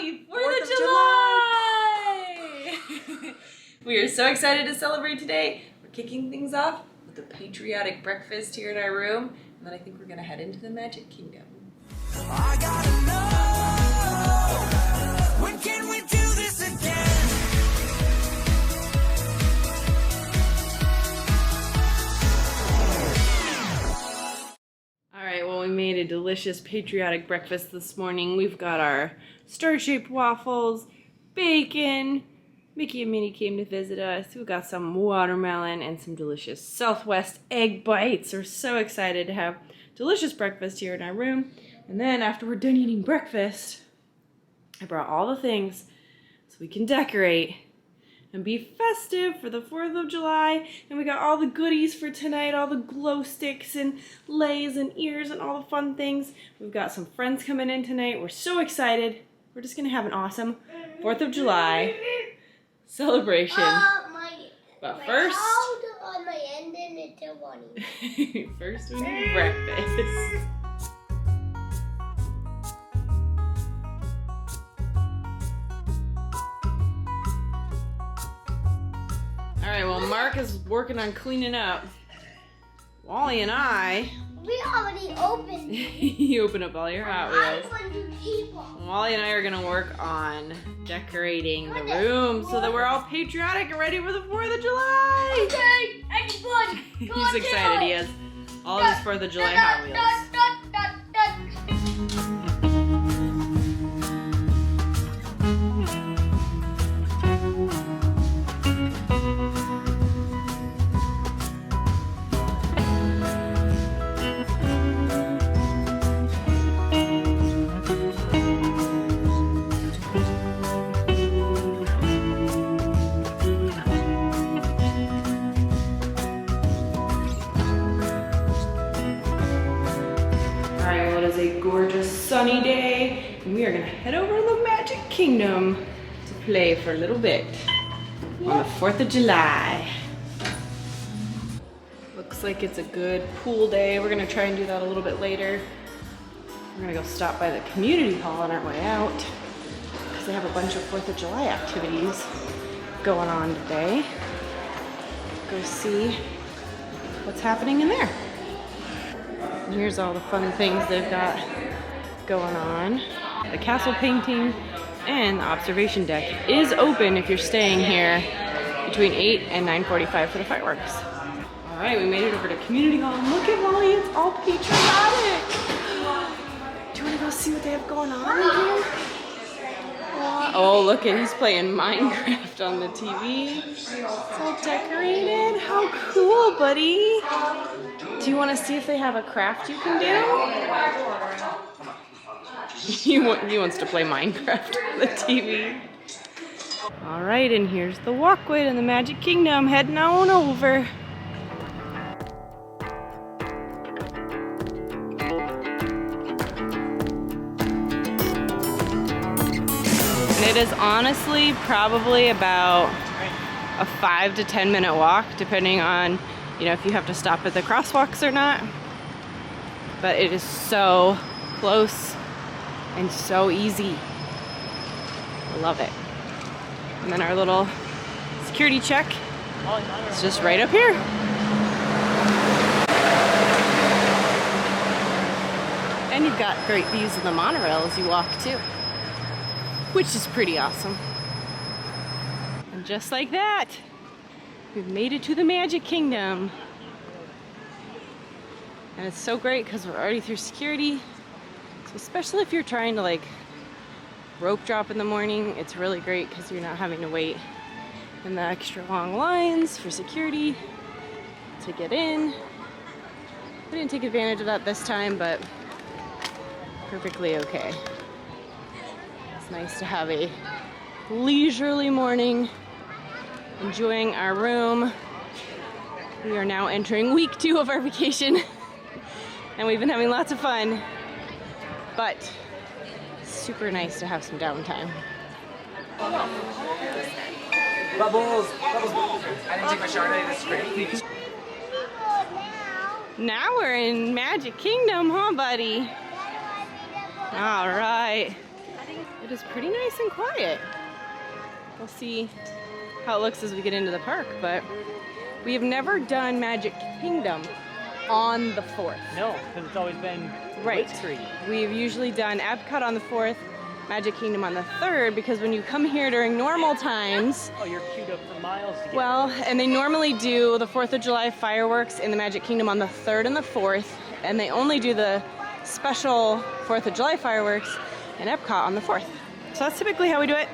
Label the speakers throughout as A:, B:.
A: Happy 4th of July! We are so excited to celebrate today. We're kicking things off with a patriotic breakfast here in our room, and then I think we're gonna head into the Magic Kingdom. I gotta know, when can we do this again? Alright, well, we made a delicious patriotic breakfast this morning. We've got our star-shaped waffles, bacon. Mickey and Minnie came to visit us. We've got some watermelon and some delicious Southwest egg bites. We're so excited to have delicious breakfast here in our room. And then after we're done eating breakfast, I brought all the things so we can decorate and be festive for the 4th of July. And we got all the goodies for tonight, all the glow sticks and leis and ears and all the fun things. We've got some friends coming in tonight. We're so excited. We're just gonna have an awesome 4th of July celebration. But first, first we need breakfast. Alright, well, Mark is working on cleaning up. Wally and I...
B: We already opened.
A: You open up all your Hot Wheels.
B: People.
A: Wally and I are gonna work on decorating the room so that we're all patriotic and ready for the 4th of July.
B: Okay, everyone.
A: He's excited. He has all of his 4th of July Hot Wheels. It is a gorgeous sunny day, and we are gonna head over to the Magic Kingdom to play for a little bit on the 4th of July. Looks like it's a good pool day. We're gonna try and do that a little bit later. We're gonna go stop by the community hall on our way out because they have a bunch of 4th of July activities going on today. Go see what's happening in there. And here's all the fun things they've got going on. The castle painting and the observation deck is open if you're staying here between 8 and 9:45 for the fireworks. All right, we made it over to Community Hall. Look at Wally, it's all patriotic. Do you want to go see what they have going on in here? Oh, look at, he's playing Minecraft on the TV. It's all decorated. How cool, buddy. Do you want to see if they have a craft you can do? He wants to play Minecraft on the TV. All right, and here's the walkway to the Magic Kingdom. Heading on over. And it is honestly probably about a 5 to 10 minute walk, depending on, you know, if you have to stop at the crosswalks or not. But it is so close and so easy. I love it. And then our little security check is just right up here. And you've got great views of the monorail as you walk too, which is pretty awesome. And just like that, we've made it to the Magic Kingdom. And it's so great because we're already through security. So especially if you're trying to like rope drop in the morning, it's really great because you're not having to wait in the extra long lines for security to get in. We didn't take advantage of that this time, but perfectly okay. It's nice to have a leisurely morning, enjoying our room. We are now entering week 2 of our vacation and we've been having lots of fun, but super nice to have some downtime.
C: Bubbles! Bubbles! I didn't take my shower today, this is great.
A: Now we're in Magic Kingdom, huh, buddy? All right. It it is pretty nice and quiet. We'll see how it looks as we get into the park, but we have never done Magic Kingdom on the 4th.
C: No, because it's always been
A: Right.
C: Blitzkrieg.
A: We've usually done Epcot on the 4th, Magic Kingdom on the 3rd, because when you come here during normal times,
C: Oh, you're queued up for miles to get
A: well, and they normally do the 4th of July fireworks in the Magic Kingdom on the 3rd and the 4th, and they only do the special 4th of July fireworks in Epcot on the 4th. So that's typically how we do it.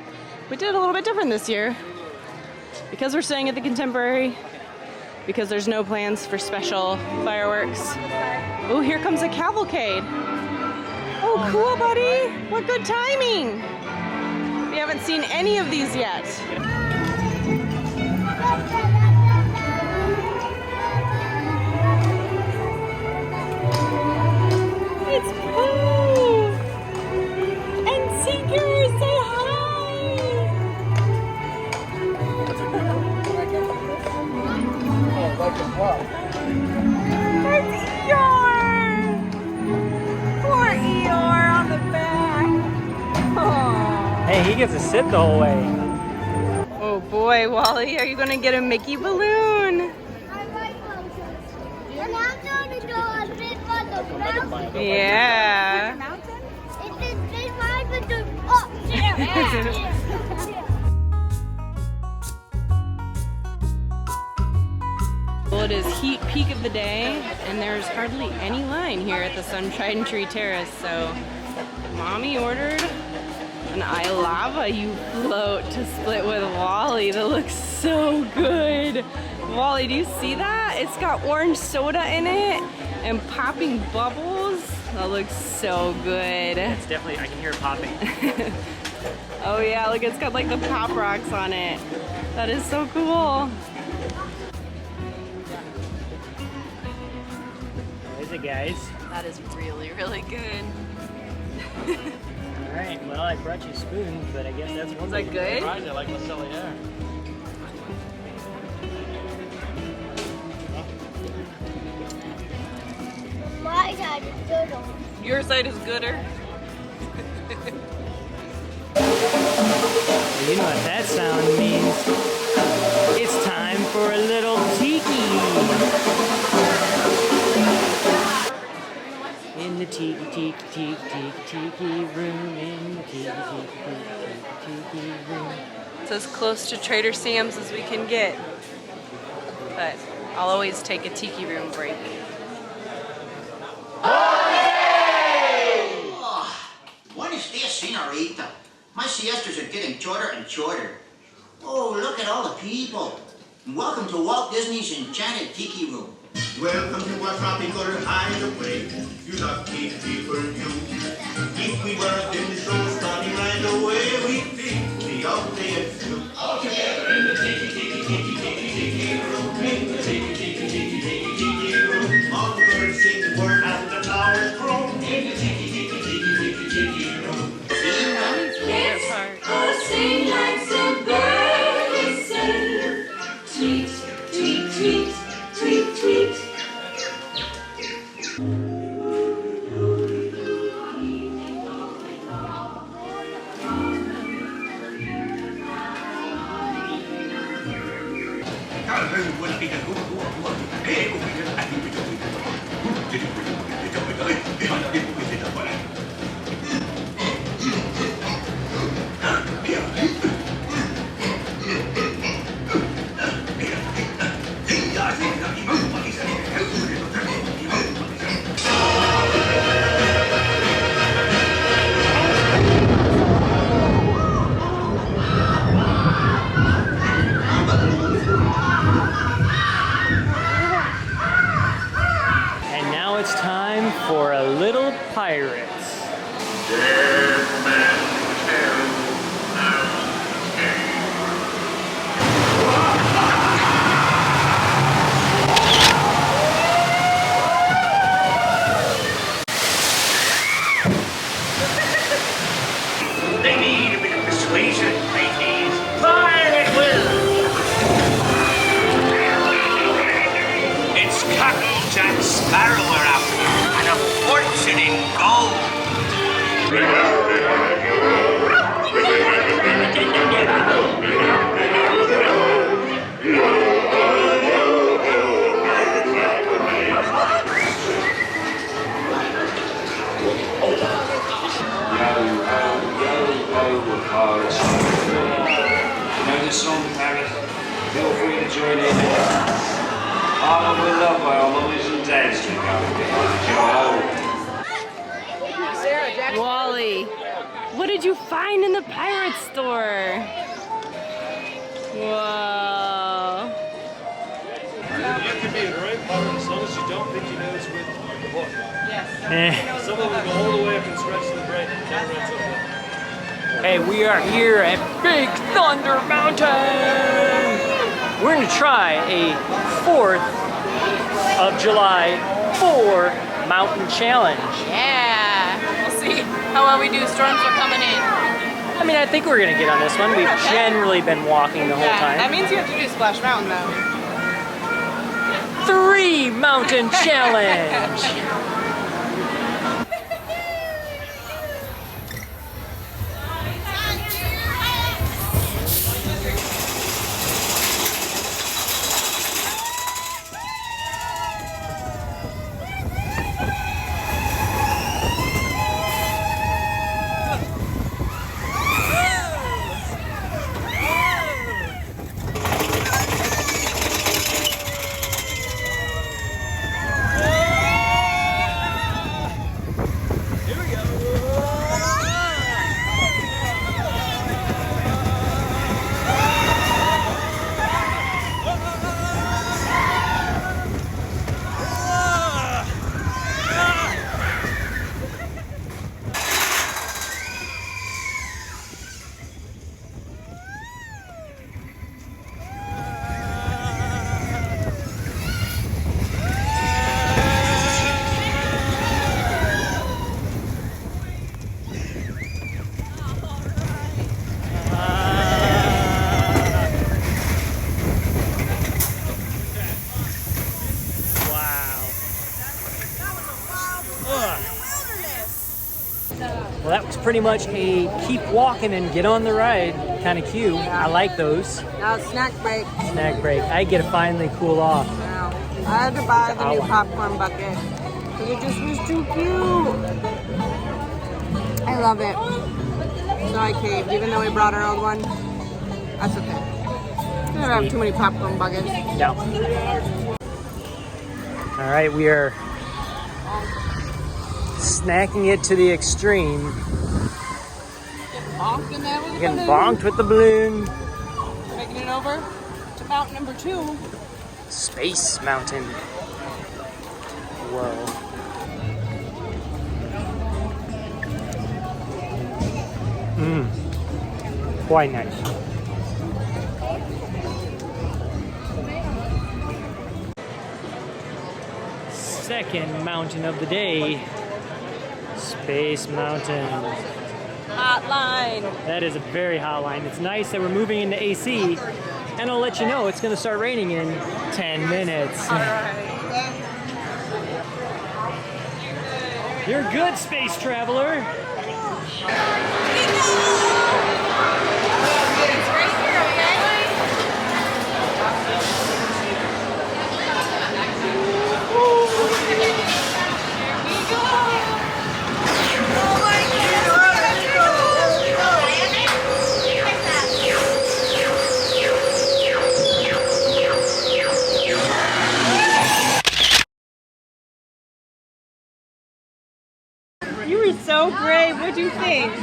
A: We did it a little bit different this year because we're staying at the Contemporary, because there's no plans for special fireworks. Oh, here comes a cavalcade. Oh, cool, buddy. What good timing. We haven't seen any of these yet. It's Pooh! And Seeker, say hi! There's Eeyore! Poor Eeyore on the back. Aww.
C: Hey, he gets to sit the whole way.
A: Oh boy, Wally, are you gonna get a Mickey balloon?
B: And I'm going to go a bit for the mountain.
A: Yeah.
B: It is this hard to do. Oh, yeah.
A: Well, it is heat peak of the day, and there's hardly any line here at the Sunshine Tree Terrace, so Mommy ordered an I Lava You float to split with Wally. That looks so good. Wally, do you see that? It's got orange soda in it and popping bubbles. That looks so good.
C: It's definitely, I can hear it popping.
A: Oh yeah, look, it's got like the pop rocks on it. That is so cool.
C: There's it, guys.
A: That is really, really good.
C: All right, well, I brought you spoons, but I guess that's one.
A: Is that good?
D: I like Marcella, yeah.
B: My side is good.
A: Your side is gooder.
C: You know what that sound means. It's time for a little tiki. In the tiki room, in the tiki room.
A: It's as close to Trader Sam's as we can get. But I'll always take a tiki room break.
E: Buenos dias, senorita. My siestas are getting shorter and shorter. Oh, look at all the people. And welcome to Walt Disney's Enchanted Tiki Room.
F: Welcome to our tropical hideaway. You lucky people, you. If we were in the show starting right away, we'd be the ultimate few. All together in the tiki room, in the tiki room. All the birds sing the word and the flowers grow in the tiki room.
G: Sing like some birds sing. Tweet, tweet, tweet, tweet, tweet.
C: And now it's time for a little pirates.
F: They need a bit of persuasion, ladies. Pirate will! It's Captain Jack Sparrow we're after, and a fortune in gold.
D: Noble College. You know this song, Paris? Feel free to join in. All over love by all mothers and dads. Check out the
A: Wally, what did you find in the pirate store? Whoa.
H: You can be a great pirate as long as you don't pick your nose with the hook. Some of them go all the way up and stretch to the brain and down right to the hook.
C: Hey, we are here at Big Thunder Mountain. We're going to try a 4th of July 4 mountain challenge.
A: Yeah, we'll see how well we do. Storms are coming in.
C: I mean, I think we're going to get on this one. We've generally been walking the whole
A: That
C: time.
A: means you have to do Splash Mountain though.
C: 3 mountain challenge. Well, that was pretty much a keep walking and get on the ride kind of cue. I like those.
I: Now it's snack break.
C: Snack break. I get to finally cool off.
I: Now, I had to buy the new popcorn bucket because it just was too cute. I love it. So I caved, even though we brought our old one. That's okay. I never have too many popcorn buckets.
C: No. All right, we are snacking it to the extreme. Getting bonked with the balloon.
I: Making it over to mountain number 2.
C: Space Mountain. Whoa. Quite nice. Second mountain of the day. Space Mountain.
A: Hot line.
C: That is a very hot line. It's nice that we're moving into AC, and I'll let you know it's going to start raining in 10 minutes. You're good, space traveler.
A: You were so great. What'd you think?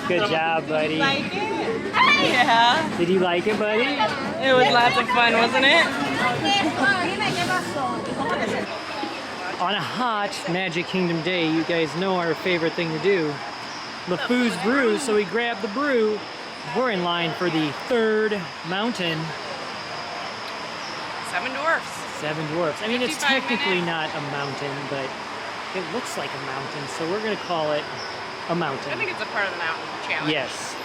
C: Good job, buddy.
A: Like it? Yeah.
C: Did you like it, buddy?
A: It was lots of fun, wasn't it?
C: On a hot Magic Kingdom day, you guys know our favorite thing to do. LeFou's Brew, so we grabbed the brew. We're in line for the 3rd mountain.
A: 7 Dwarfs.
C: 7 Dwarfs. I mean, it's
A: 55
C: technically
A: minutes.
C: not a mountain, but it looks like a mountain, so we're gonna call it a mountain.
A: I think it's a part of the mountain challenge.
C: Yes.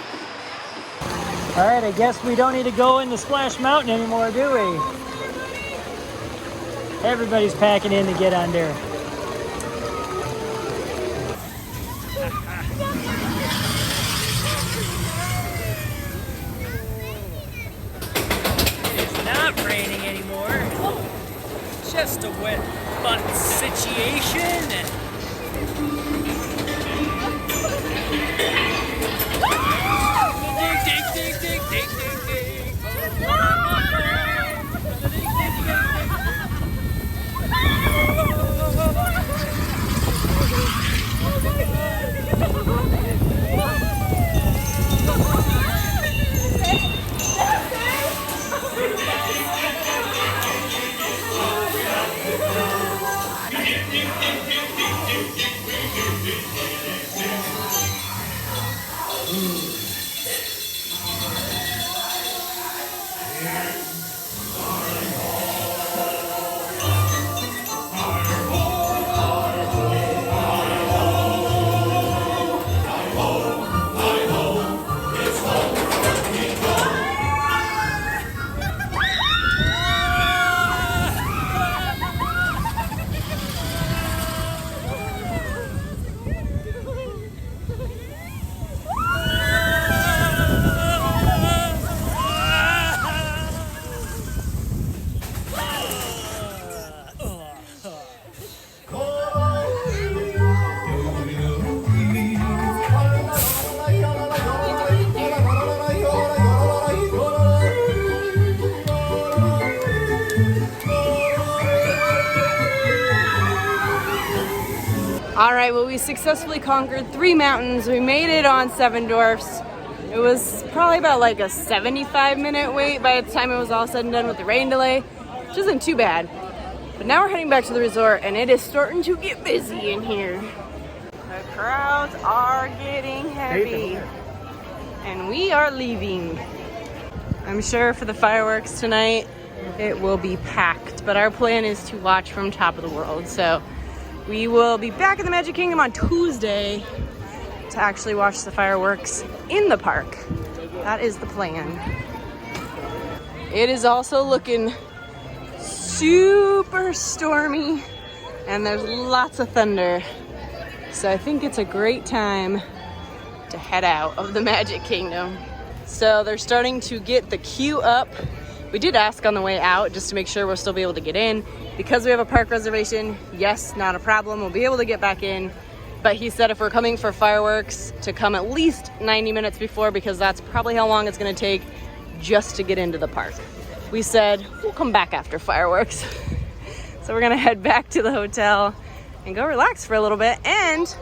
C: All right, I guess we don't need to go into Splash Mountain anymore, do we? Everybody's packing in to get on there. It's not raining anymore. Just a wet butt situation.
I: All right, well, we successfully conquered 3 mountains. We made it on Seven Dwarfs. It was probably about like a 75-minute wait by the time it was all said and done with the rain delay, which isn't too bad. But now we're heading back to the resort, and it is starting to get busy in here. The crowds are getting heavy, and we are leaving. I'm sure for the fireworks tonight, it will be packed, but our plan is to watch from top of the world. So we will be back in the Magic Kingdom on Tuesday to actually watch the fireworks in the park. That is the plan. It is also looking super stormy, and there's lots of thunder. So I think it's a great time to head out of the Magic Kingdom. So they're starting to get the queue up. We did ask on the way out just to make sure we'll still be able to get in. Because we have a park reservation, yes, not a problem. We'll be able to get back in. But he said if we're coming for fireworks, to come at least 90 minutes before, because that's probably how long it's gonna take just to get into the park. We said, we'll come back after fireworks. So we're gonna head back to the hotel and go relax for a little bit. And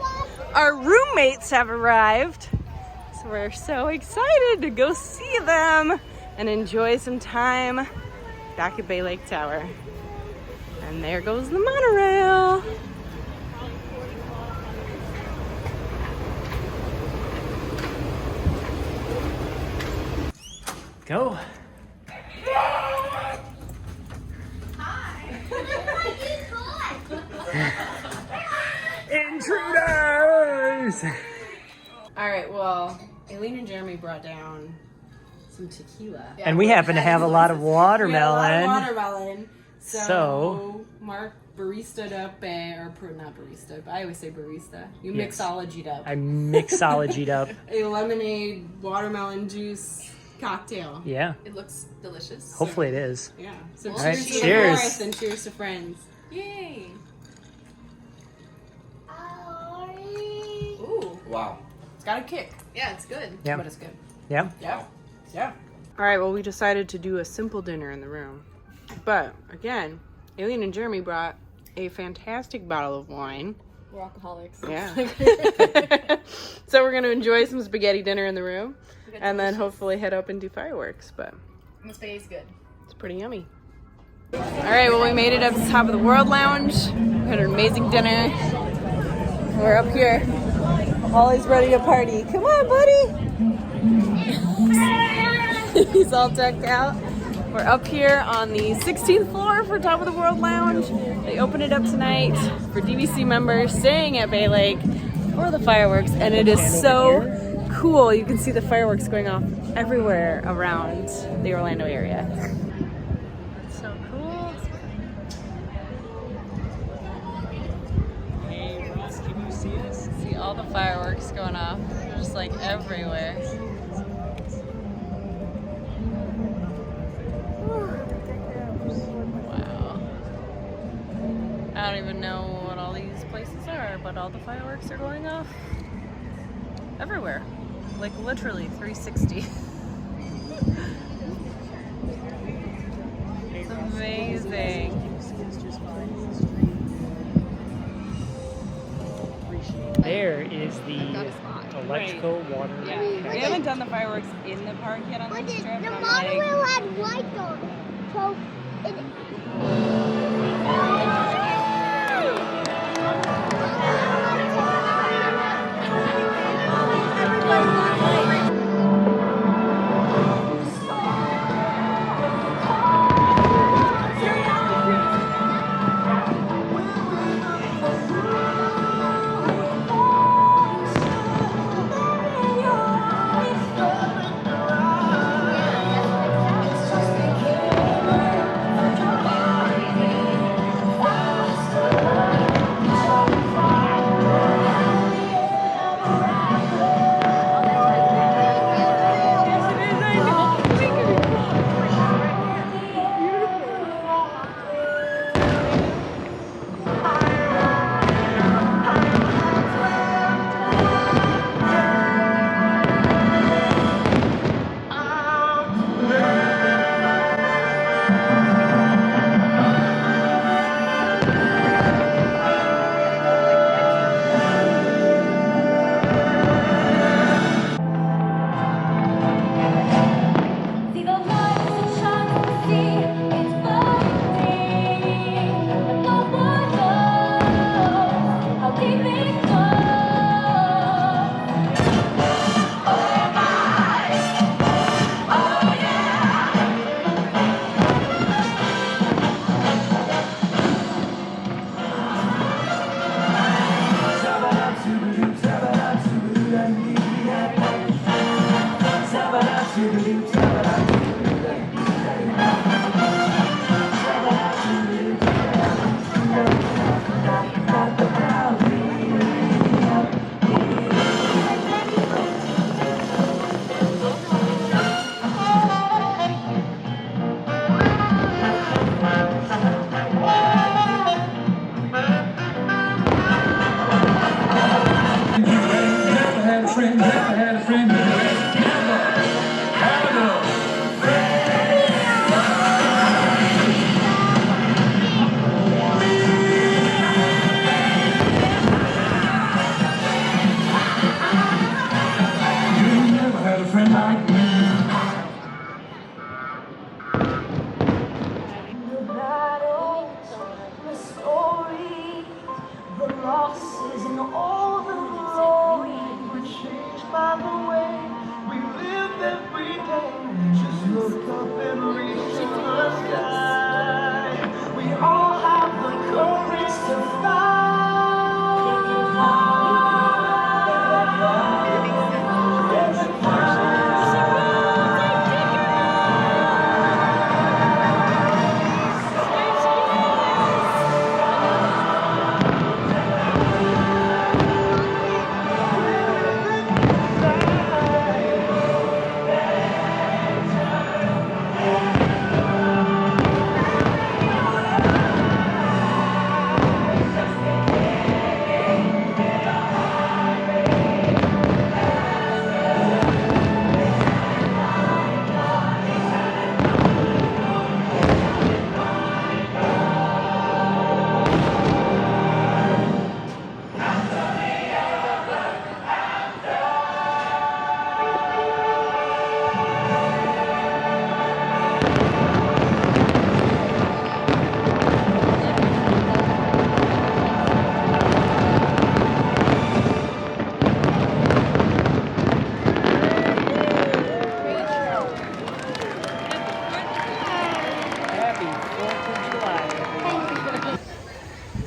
I: our roommates have arrived. So we're so excited to go see them and enjoy some time back at Bay Lake Tower. And there goes the monorail.
C: Go. Intruders!
I: All right, well, Aileen and Jeremy brought down some tequila.
C: And we happen to have a lot of watermelon.
I: We had a lot of watermelon.
C: So
I: Mark barista'd up, or not barista, but I always say barista. You
C: Yes.
I: mixology'd up
C: I mixology'd up.
I: a lemonade watermelon juice cocktail.
C: Yeah,
A: It looks delicious.
C: hopefully it is.
I: Yeah. So
C: All right,
I: cheers to
C: cheers.
I: the fourth and cheers to friends.
A: Yay!
B: Sorry.
A: Ooh,
E: Wow.
I: It's got a kick,
A: yeah, it's good.
C: Yeah,
I: but it's good.
C: yeah.
I: Yeah. Yeah. All right, well, we decided to do a simple dinner in the room. But again, Aileen and Jeremy brought a fantastic bottle of wine.
A: We're alcoholics.
I: Yeah. So we're going to enjoy some spaghetti dinner in the room and then hopefully head up and do fireworks. But
A: And the spaghetti's good.
I: it's pretty yummy. All right, well, we made it up to the top of the World Lounge. We had an amazing dinner. We're up here. Holly's ready to party. Come on, buddy. He's all decked out. We're up here on the 16th floor for Top of the World Lounge. They opened it up tonight for DVC members staying at Bay Lake for the fireworks, and it is so cool. You can see the fireworks going off everywhere around the Orlando area. It's so cool.
C: Hey, Ross, can you see us?
I: See all the fireworks going off. They're just like everywhere. Wow. I don't even know what all these places are, but all the fireworks are going off everywhere. Like literally 360. It's amazing.
C: There is the electrical water.
I: Yeah. We haven't done the fireworks in the park yet on
B: But
I: this
B: the
I: trip. but I'm
B: monorail
I: like,
B: had lights on it. So
J: had a friend who was you never had a friend like me.
G: The battles, the stories, the losses, and all the glory were changed by the way we lived every day. Just look up and reach to the sky. We all have the courage to fly.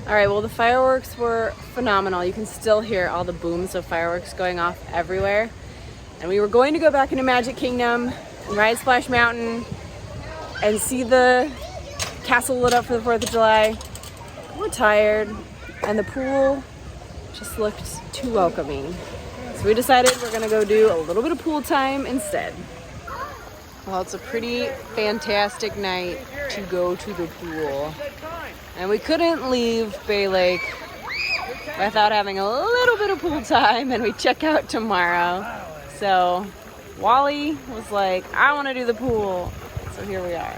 A: All right, well, the fireworks were phenomenal. You can still hear all the booms of fireworks going off everywhere. And we were going to go back into Magic Kingdom and ride Splash Mountain and see the castle lit up for the 4th of July. We're tired, and the pool just looked too welcoming. So we decided we're gonna go do a little bit of pool time instead. Well, it's a pretty fantastic night to go to the pool. And we couldn't leave Bay Lake without having a little bit of pool time, and we check out tomorrow. So Wally was like, I want to do the pool. So here we are.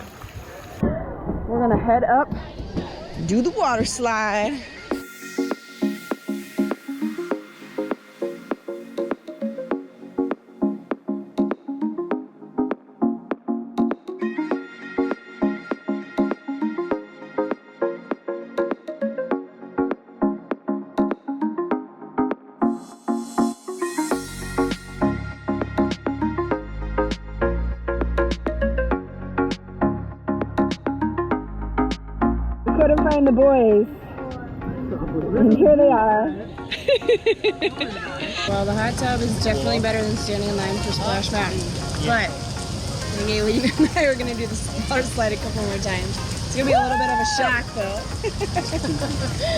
A: We're gonna head up, do the water slide. Couldn't find the boys, and here they are. Well, the hot tub is definitely better than standing in line for Splash Mountain, but Aileen and I are gonna do the water slide a couple more times. It's gonna be a little bit of a shock, though.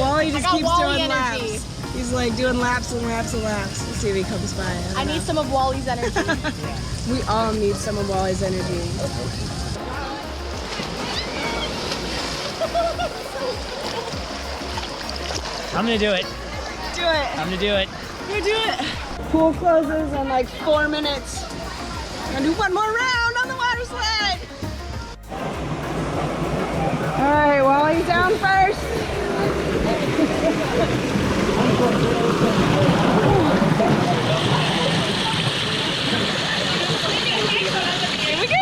A: Wally just keeps doing laps. He's like doing laps and laps and laps. Let's see if he comes by. I need some of Wally's energy. We all need some of Wally's energy.
C: I'm gonna do it.
A: Do it.
C: I'm gonna do it.
A: Go do it. Pool closes in like 4 minutes. We're gonna do one more round on the water slide. All right, Wally's down first. Here we go.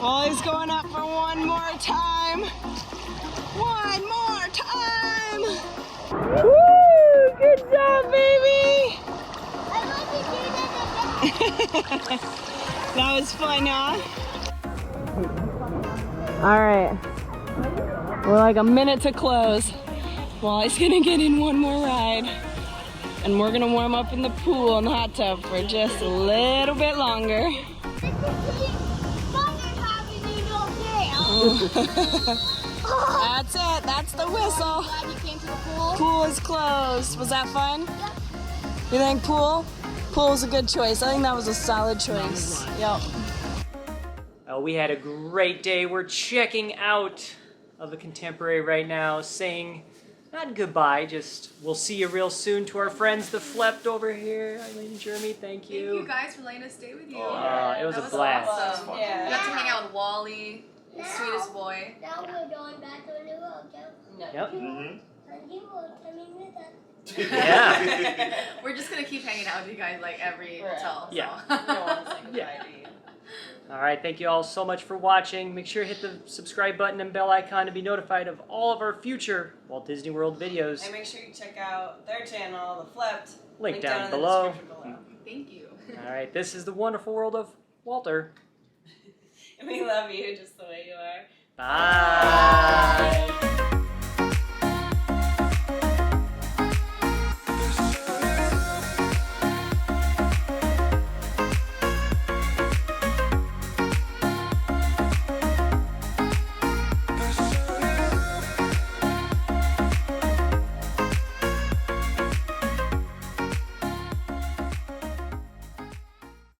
A: Wally's going up for one more time. One more time. Woo! Good job, baby. That was fun, huh? All right. We're like a minute to close. Wally's gonna get in one more ride. And we're gonna warm up in the pool and the hot tub for just a little bit longer.
I: That's it. That's the whistle.
B: Glad you came to the pool.
I: Pool is closed. Was that fun? You think pool? Pool was a good choice. I think that was a solid choice. Yep.
C: Oh, we had a great day. We're checking out of the Contemporary right now, saying not goodbye, just we'll see you real soon to our friends, the Flept over here. Eileen and Jeremy, thank you.
K: Thank you guys for letting us stay with you.
C: It was
K: That
C: a blast.
K: Awesome.
A: Yeah.
K: We got to hang out with Wally, the sweetest boy.
B: Now we're going back to the hotel.
C: Yep.
B: And you will coming with us.
C: Yeah.
K: We're just gonna keep hanging out with you guys like every hotel. So.
C: Yeah.
A: Yeah.
C: All right, thank you all so much for watching. Make sure to hit the subscribe button and bell icon to be notified of all of our future Walt Disney World videos.
I: And make sure you check out their channel, The Flept.
C: Link down
I: in the
C: below.
I: description below.
K: Thank you.
C: All right, this is the wonderful world of Walter.
I: We love you just the way you are.
C: Bye.